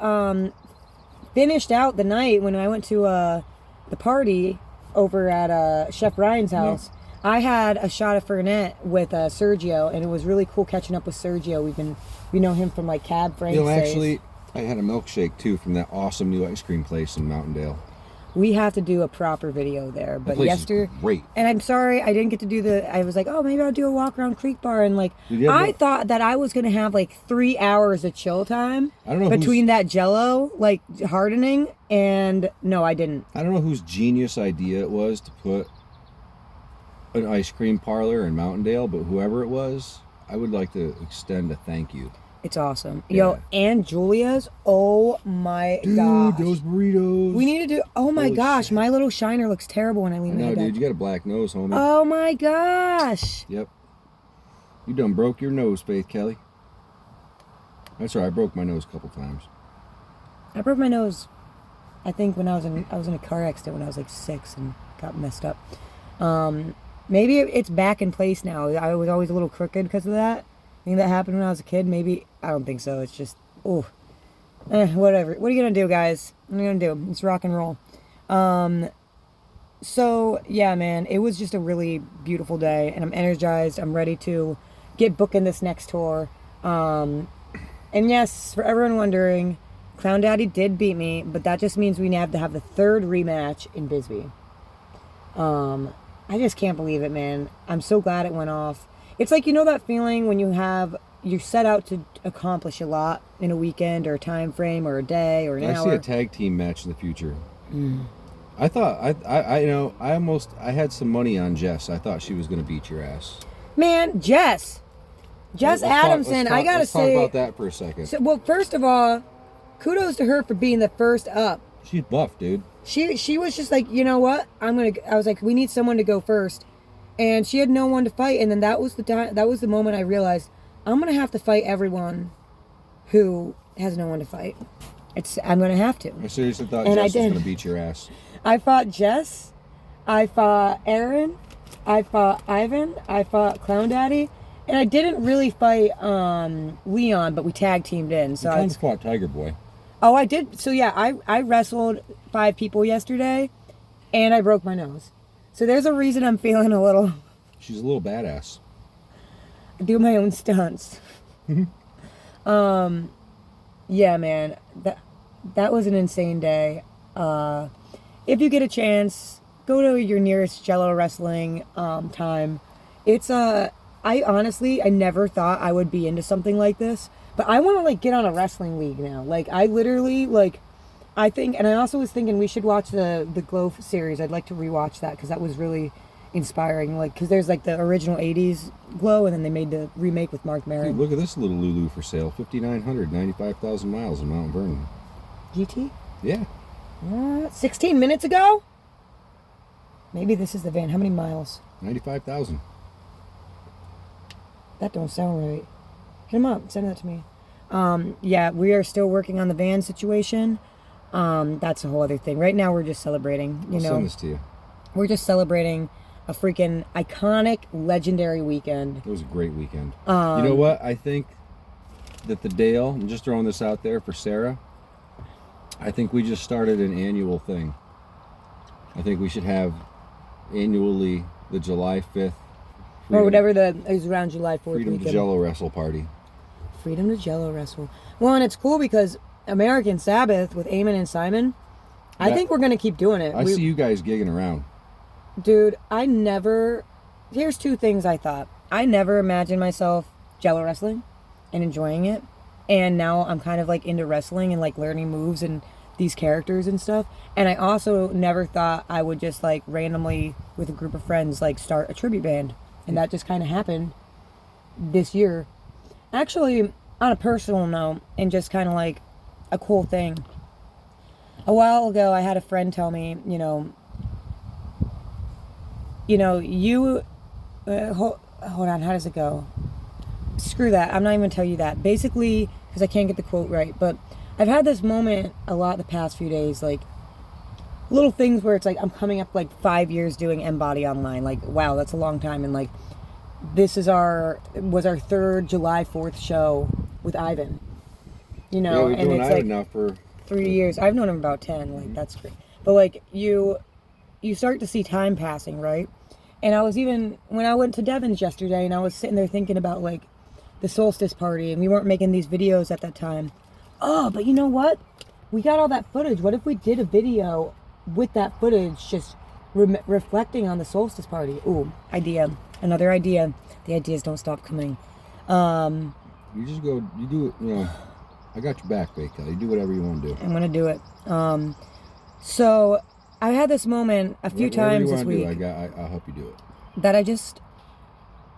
finished out the night when I went to the party over at Chef Ryan's house. No. I had a shot of Fernet with Sergio, and it was really cool catching up with Sergio. We know him from, like, Cab Frank's days. Actually, I had a milkshake too from that awesome new ice cream place in Mountaindale. We have to do a proper video there, but yesterday, great. And I'm sorry I didn't get to do I was like, oh, maybe I'll do a walk around Creek Bar, and, like, I thought that I was gonna have like 3 hours of chill time. I don't know between that Jello, like, hardening, and no, I didn't. I don't know whose genius idea it was to put an ice cream parlor in Mountaindale, but whoever it was, I would like to extend a thank you. It's awesome. Yeah. Yo, and Julia's, oh my gosh. Dude, those burritos. We need to do, oh my gosh, shit. My little shiner looks terrible when I lean my head back. Dude, you got a black nose, homie. Oh my gosh. Yep. You done broke your nose, Faith Kelly. That's right, I broke my nose a couple times. I broke my nose, I think, when I was in a car accident when I was like 6 and got messed up. Maybe it's back in place now. I was always a little crooked because of that. I think that happened when I was a kid. Maybe, I don't think so. It's just, whatever. What are you going to do, guys? What are you going to do? It's rock and roll. So, yeah, man, it was just a really beautiful day, and I'm energized. I'm ready to get booking this next tour. And yes, for everyone wondering, Clown Daddy did beat me, but that just means we have to have the 3rd rematch in Bisbee. I just can't believe it, man. I'm so glad it went off. It's like, you know that feeling when you set out to accomplish a lot in a weekend or a time frame or a day or an hour. I see a tag team match in the future. I thought, I had some money on Jess. I thought she was going to beat your ass. Man, Jess Adamson, I gotta say. Let's talk about that for a second. So, well, first of all, kudos to her for being the first up. She's buff, dude. She was just like, you know what? I was like, we need someone to go first, and she had no one to fight. And then that was the moment I realized I'm gonna have to fight everyone who has no one to fight. I'm gonna have to. I seriously thought And Jess was gonna beat your ass. I fought Jess. I fought Aaron. I fought Ivan. I fought Clown Daddy. And I didn't really fight Leon, but we tag teamed in. So You kind of fought Tiger Boy. Oh, I did. So yeah, I wrestled 5 people yesterday, and I broke my nose. So there's a reason I'm feeling a little. She's a little badass. I do my own stunts. Yeah, man, that was an insane day. If you get a chance, go to your nearest Jello Wrestling time. It's I honestly, I never thought I would be into something like this, but I want to like get on a wrestling league now. Like I literally like, I think, and I also was thinking we should watch the Glow series. I'd like to rewatch that because that was really inspiring. Like, because there's like the original '80s Glow, and then they made the remake with Mark Maron. Dude, look at this little Lulu for sale. 5,900, 95,000 miles in Mount Vernon. GT? Yeah. 16 minutes ago? Maybe this is the van. How many miles? 95,000. That don't sound right. Hit him up. Send that to me. Yeah, we are still working on the van situation. That's a whole other thing. Right now, we're just celebrating. I'll send this to you. We're just celebrating a freaking iconic, legendary weekend. It was a great weekend. You know what? I think that the Dale, I'm just throwing this out there for Sarah, I think we just started an annual thing. I think we should have annually the July 5th. Or whatever is around July 4th Freedom weekend. to Jello Wrestle party. Freedom to Jello Wrestle. Well, and it's cool because American Sabbath with Eamon and Simon, I think we're going to keep doing it. I see you guys gigging around. Dude, here's 2 things I thought. I never imagined myself Jello wrestling and enjoying it. And now I'm kind of like into wrestling and like learning moves and these characters and stuff. And I also never thought I would just like randomly with a group of friends like start a tribute band. And that just kind of happened this year. Actually, on a personal note, and just kind of like a cool thing. A while ago, I had a friend tell me, hold on, how does it go? Screw that. I'm not even going to tell you that. Basically, because I can't get the quote right, but I've had this moment a lot the past few days, like little things where it's like I'm coming up like 5 years doing M-Body online. Like, wow, that's a long time. And like, this was our 3rd July 4th show with Ivan. Yeah, we've and known it's Ivan like now for 3 years. I've known him about 10. Like, that's great. But like, you start to see time passing, right? And I was even, when I went to Devon's yesterday, and I was sitting there thinking about like the solstice party, and we weren't making these videos at that time. Oh, but you know what? We got all that footage. What if we did a video with that footage just reflecting on the solstice party? Ooh, idea. Another idea. The ideas don't stop coming. You just go, you do it, I got your back, Baker. You do whatever you want to do. I'm going to do it. So I had this moment a few times this week. I'll help you do it. That I just,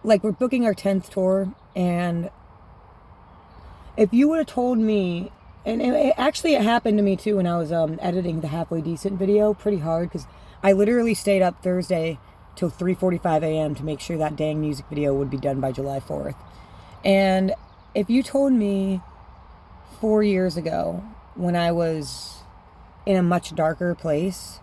like, we're booking our 10th tour, and if you would have told me, and it happened to me too when I was editing the Halfway Decent video pretty hard, because I literally stayed up Thursday till 3:45 a.m. to make sure that dang music video would be done by July 4th. And if you told me 4 years ago when I was in a much darker place,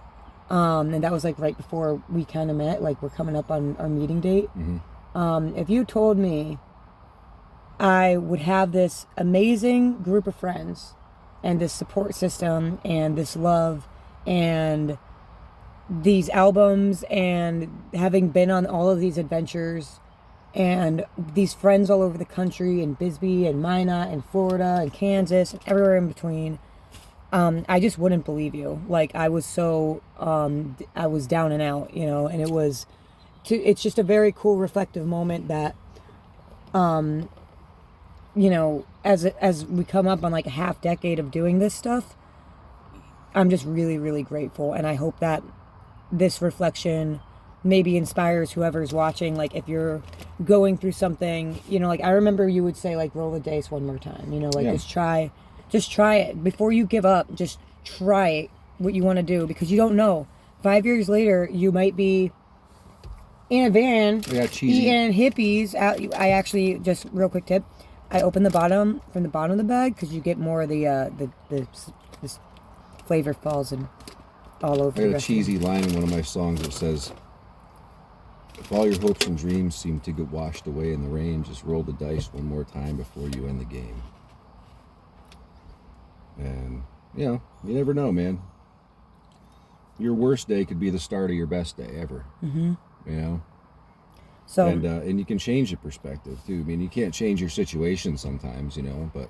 and that was like right before we kind of met, like we're coming up on our meeting date. Mm-hmm. If you told me I would have this amazing group of friends and this support system and this love and these albums and having been on all of these adventures and these friends all over the country in Bisbee and Minot and Florida and Kansas and everywhere in between, I just wouldn't believe you. Like, I was so, I was down and out, and it's just a very cool reflective moment that, as we come up on like a half decade of doing this stuff, I'm just really, really grateful. And I hope that this reflection maybe inspires whoever's watching. Like, if you're going through something, like I remember you would say, like, roll the dice one more time, just try it before you give up. Just try what you want to do, because you don't know. 5 years later, you might be in a van, cheesy. eating hippies. I actually, just real quick tip, I open the bottom from the bottom of the bag because you get more of the this flavor falls and all over. I got a cheesy line in one of my songs that says, "If all your hopes and dreams seem to get washed away in the rain, just roll the dice one more time before you end the game." And you never know, man. Your worst day could be the start of your best day ever. Mm-hmm. So and you can change your perspective too. I mean, you can't change your situation sometimes, but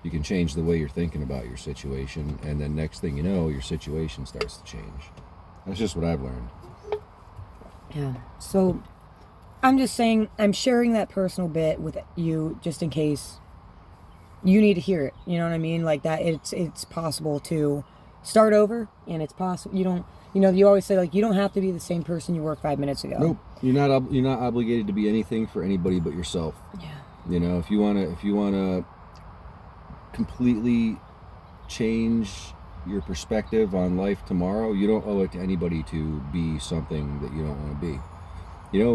you can change the way you're thinking about your situation, and then next thing you know, your situation starts to change. That's just what I've learned. Yeah. So I'm just saying, I'm sharing that personal bit with you just in case you need to hear it. You know what I mean? Like that. It's possible to start over, and it's possible. You always say, like, you don't have to be the same person you were 5 minutes ago. Nope. You're not obligated to be anything for anybody but yourself. Yeah. If you wanna completely change your perspective on life tomorrow, you don't owe it to anybody to be something that you don't want to be.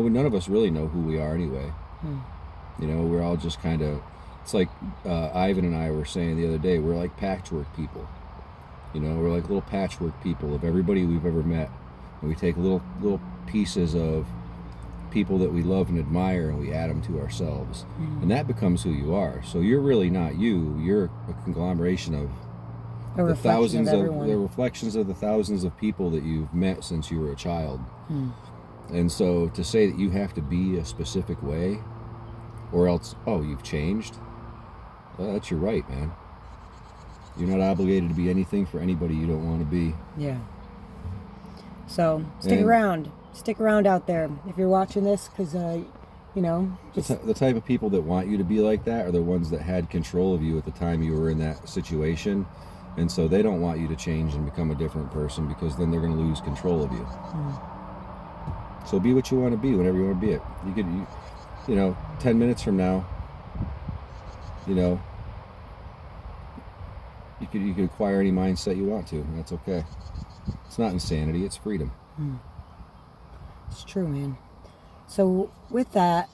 None of us really know who we are anyway. We're all just kind of. It's like Ivan and I were saying the other day. We're like patchwork people. We're like little patchwork people of everybody we've ever met, and we take little pieces of people that we love and admire, and we add them to ourselves, and that becomes who you are. So you're really not you. You're a conglomeration of the reflections of the thousands of people that you've met since you were a child. And so to say that you have to be a specific way, or else, you've changed. Well, that's your right, man. You're not obligated to be anything for anybody you don't want to be. Yeah. So stick around. Stick around out there if you're watching this, because the type of people that want you to be like that are the ones that had control of you at the time you were in that situation, and so they don't want you to change and become a different person, because then they're going to lose control of you. So be what you want to be whenever you want to be it. You could, 10 minutes from now, you could acquire any mindset you want to, and that's okay. It's not insanity, it's freedom. It's true, man. So with that,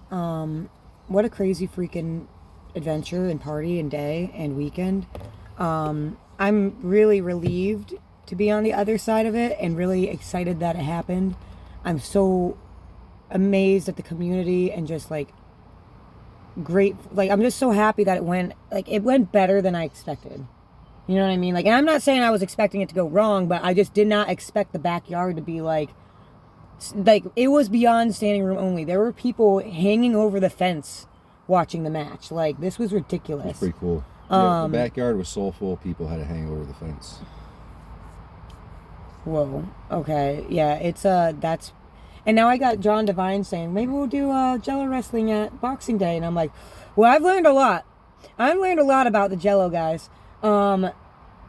what a crazy freaking adventure and party and day and weekend. I'm really relieved to be on the other side of it, and really excited that it happened. I'm so amazed at the community, and just like great, like I'm just so happy that it went better than I expected. You know what I mean? Like, and I'm not saying I was expecting it to go wrong, but I just did not expect the backyard to be like it was beyond standing room only. There were people hanging over the fence watching the match. Like, this was ridiculous. It's pretty cool. The backyard was so full, people had to hang over the fence. Whoa. Okay. Yeah, it's that's. And now I got John Devine saying, maybe we'll do Jello Wrestling at Boxing Day. And I'm like, well, I've learned a lot. I've learned a lot about the Jello guys. And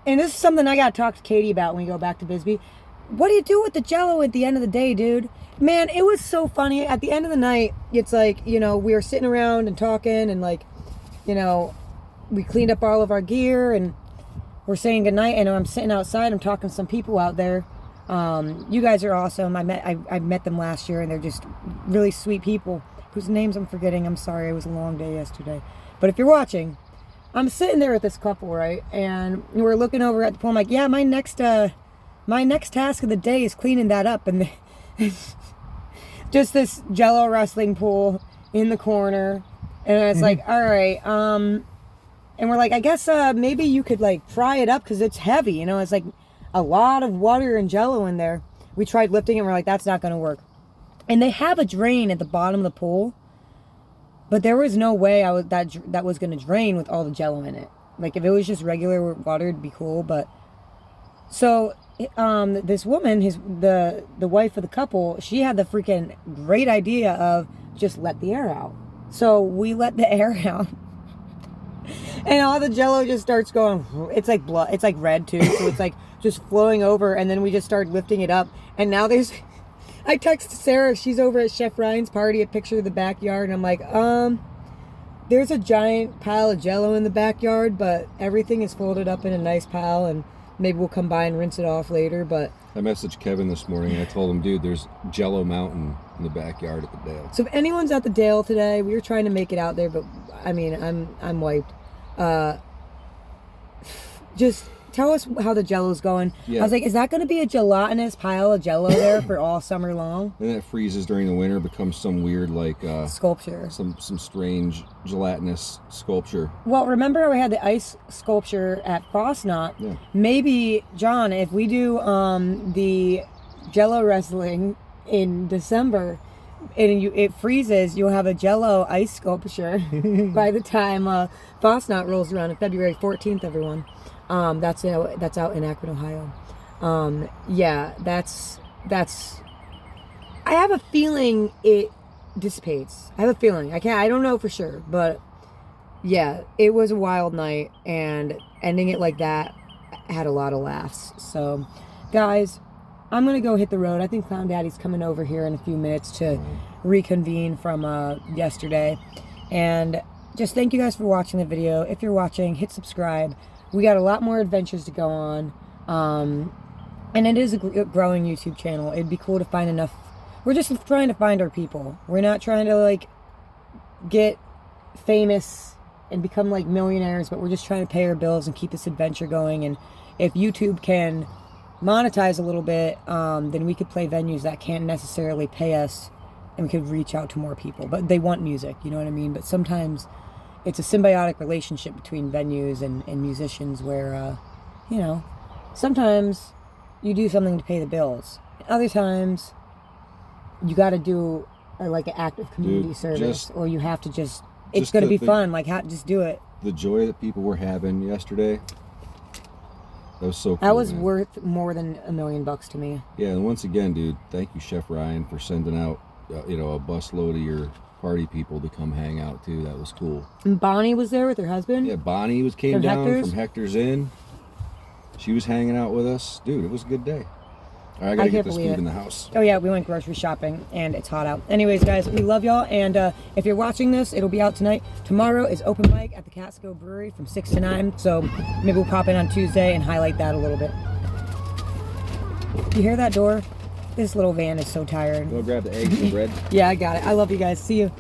this is something I got to talk to Katie about when we go back to Bisbee. What do you do with the Jello at the end of the day, dude? Man, it was so funny. At the end of the night, it's like, we were sitting around and talking, and like, we cleaned up all of our gear, and we're saying goodnight. And I'm sitting outside. I'm talking to some people out there. You guys are awesome. I met them last year, and they're just really sweet people whose names I'm forgetting. I'm sorry. It was a long day yesterday. But if you're watching, I'm sitting there with this couple, right? And we're looking over at the pool. I'm like, yeah, my next task of the day is cleaning that up. And just this Jello wrestling pool in the corner. And it's like, all right. And we're like, I guess maybe you could like fry it up, because it's heavy. It's like a lot of water and Jello in there. We tried lifting it, and we're like, that's not going to work. And they have a drain at the bottom of the pool, but there was no way that was going to drain with all the Jello in it. Like, if it was just regular water, it'd be cool. But so this woman, the wife of the couple, she had the freaking great idea of just let the air out. So we let the air out, and all the Jello just starts going. It's like blood. It's like red too, so it's like just flowing over. And then we just started lifting it up, and now I texted Sarah. She's over at Chef Ryan's party. A picture of the backyard, and I'm like, there's a giant pile of Jello in the backyard, but everything is folded up in a nice pile, and maybe we'll come by and rinse it off later. But I messaged Kevin this morning. I told him, dude, there's Jello Mountain in the backyard at the Dale. so if anyone's at the Dale today, we were trying to make it out there, but I mean, I'm wiped. Just tell us how the Jello's going. Yeah. I was like, is that going to be a gelatinous pile of Jello there for all summer long? Then that freezes during the winter, becomes some weird like Sculpture. some strange gelatinous sculpture. Well, remember we had the ice sculpture at Frostnot? Yeah. Maybe, John, if we do the Jello Wrestling in December and it freezes, you'll have a Jello ice sculpture by the time Frostnot rolls around on February 14th, everyone. That's out in Akron, Ohio. Yeah, that's. I have a feeling it dissipates. I have a feeling. I don't know for sure, but yeah, it was a wild night, and ending it like that had a lot of laughs. So, guys, I'm gonna go hit the road. I think Clown Daddy's coming over here in a few minutes to reconvene from yesterday, and just thank you guys for watching the video. If you're watching, hit subscribe. We got a lot more adventures to go on, and it is a growing YouTube channel. It'd be cool to find enough. We're just trying to find our people. We're not trying to like get famous and become like millionaires, but we're just trying to pay our bills and keep this adventure going. And if YouTube can monetize a little bit, then we could play venues that can't necessarily pay us, and we could reach out to more people. But they want music, you know what I mean? But sometimes it's a symbiotic relationship between venues and musicians where, you know, sometimes you do something to pay the bills. Other times, you got to do like an act of community service, or you have to it's going to be fun. Like, just do it. The joy that people were having yesterday, that was so cool. That was man. worth more than $1 million to me. Yeah, and once again, dude, thank you, Chef Ryan, for sending out, a busload of your party people to come hang out too. That was cool. And Bonnie was there with her husband. Yeah, Bonnie came From down Hector's? from Hector's Inn. She was hanging out with us, dude. It was a good day. All right, I gotta get this food in the house. Oh yeah, we went grocery shopping and it's hot out. Anyways, guys, we love y'all, and if you're watching this, it'll be out tonight. Tomorrow is open mic at the Catskills Brewery from 6 to 9. So maybe we'll pop in on Tuesday and highlight that a little bit. You hear that door? This little van is so tired. Go grab the eggs and bread. Yeah, I got it. I love you guys. See you.